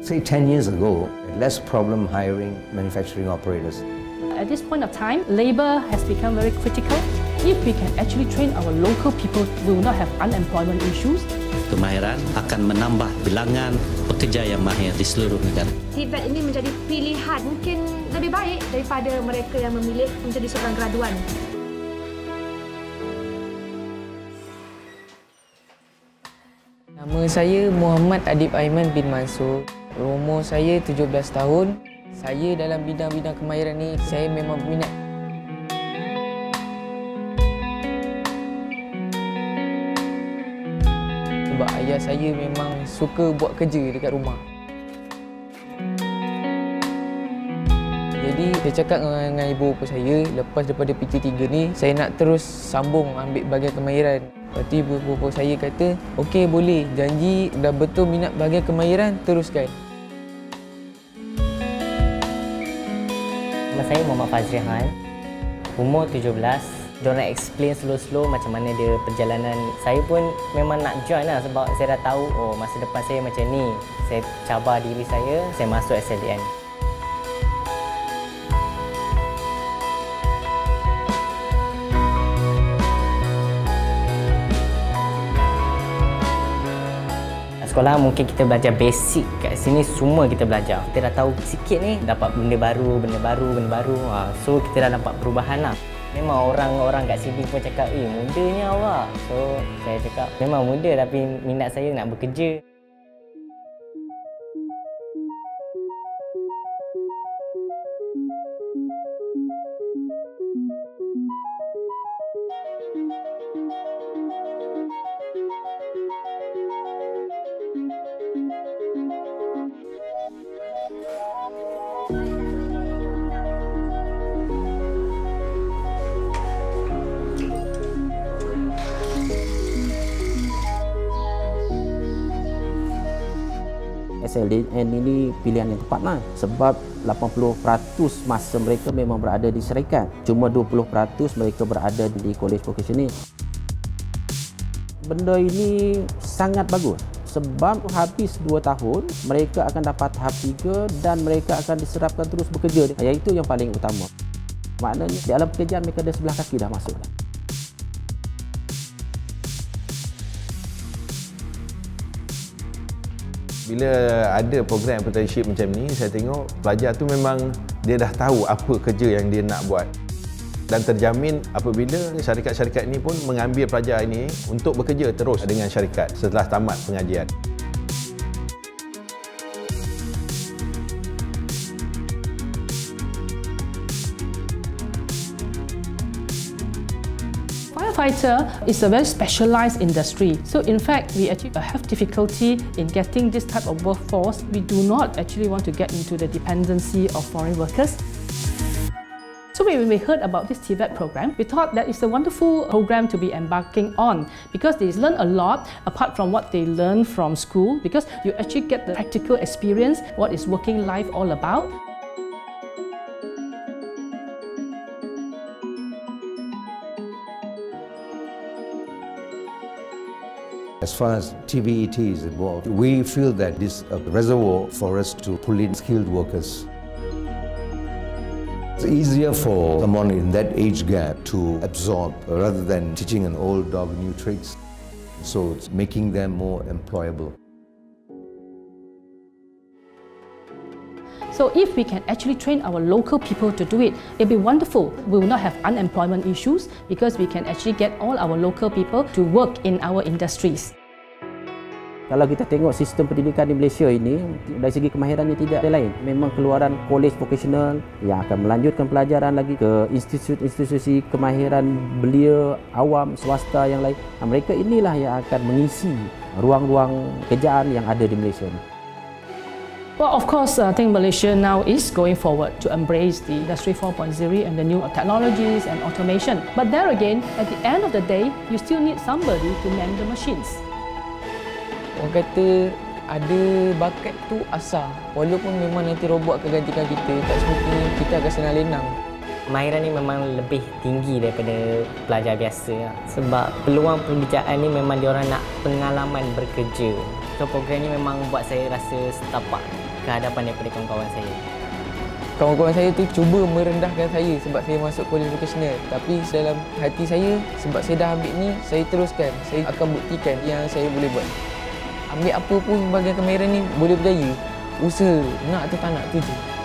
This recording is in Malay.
Say 10 years ago, less problem hiring manufacturing operators. At this point of time, labour has become very critical. If we can actually train our local people, we will not have unemployment issues. Kemahiran akan menambah bilangan pekerja yang mahir di seluruh negara. TVET ini menjadi pilihan mungkin lebih baik daripada mereka yang memilih menjadi seorang graduan. Nama saya Muhammad Adib Aiman bin Mansur. Umur saya 17 tahun. Saya dalam bidang-bidang kemahiran ni, saya memang berminat. Sebab ayah saya memang suka buat kerja dekat rumah. Jadi saya cakap dengan ibu bapa saya, lepas daripada PT3 ni, saya nak terus sambung ambil bahagian kemahiran. Lepas tu ibu bapa saya kata, okey boleh, janji dah betul minat bahagian kemahiran, teruskan. Nama saya Muhammad Fazri Han, umur 17. Diorang explain slow-slow macam mana dia perjalanan. Saya pun memang nak join lah sebab saya dah tahu, oh masa depan saya macam ni. Saya cabar diri saya masuk SLDN. Sekolah mungkin kita belajar basic, kat sini semua kita belajar. Kita dah tahu sikit ni, dapat benda baru. So kita dah dapat perubahan lah. Memang orang-orang kat sini pun cakap, mudanya awak. So saya cakap, memang muda tapi minat saya nak bekerja. SLDN ini pilihan yang tepat lah. Sebab 80% masa mereka memang berada di syarikat. Cuma 20% mereka berada di kolej vocasional. Benda ini sangat bagus. Sebab habis 2 tahun, mereka akan dapat tahap 3 dan mereka akan diserapkan terus bekerja. Iaitu yang paling utama. Maknanya dalam pekerjaan mereka ada sebelah kaki dah masuk. Bila ada program apprenticeship macam ni, saya tengok pelajar tu memang dia dah tahu apa kerja yang dia nak buat. Dan terjamin apabila syarikat-syarikat ini pun mengambil pelajar ini untuk bekerja terus dengan syarikat setelah tamat pengajian. Firefighter is a very specialized industry. So in fact, we actually have difficulty in getting this type of workforce. We do not actually want to get into the dependency of foreign workers. So when we heard about this TVET program, we thought that it's a wonderful program to be embarking on because they learn a lot apart from what they learn from school, because you actually get the practical experience, what is working life all about. As far as TVET is involved, we feel that this is a reservoir for us to pull in skilled workers. It's easier for someone in that age gap to absorb rather than teaching an old dog new tricks. So it's making them more employable. So if we can actually train our local people to do it, it'll be wonderful. We will not have unemployment issues because we can actually get all our local people to work in our industries. Kalau kita tengok sistem pendidikan di Malaysia ini, dari segi kemahirannya tidak ada lain. Memang keluaran kolej vocational yang akan melanjutkan pelajaran lagi ke institusi kemahiran belia, awam, swasta yang lain. Mereka inilah yang akan mengisi ruang-ruang kerjaan yang ada di Malaysia ini. Well, of course, I think Malaysia now is going forward to embrace the Industry 4.0 and the new technologies and automation. But there again, at the end of the day, you still need somebody to man the machines. Orang kata ada bakat tu asal. Walaupun memang nanti robot akan gantikan kita, tak semestinya kita akan senang lenang. Kemahiran ni memang lebih tinggi daripada pelajar biasa. Sebab peluang pekerjaan ni memang diorang nak pengalaman bekerja. So program ni memang buat saya rasa setapak kehadapan daripada kawan-kawan saya. Kawan-kawan saya tu cuba merendahkan saya sebab saya masuk college vocational. Tapi dalam hati saya, sebab saya dah ambil ni, saya teruskan. Saya akan buktikan yang saya boleh buat. Ambil apa pun bahagian kemahiran ni boleh berjaya. Usaha, nak atau tak nak tu je.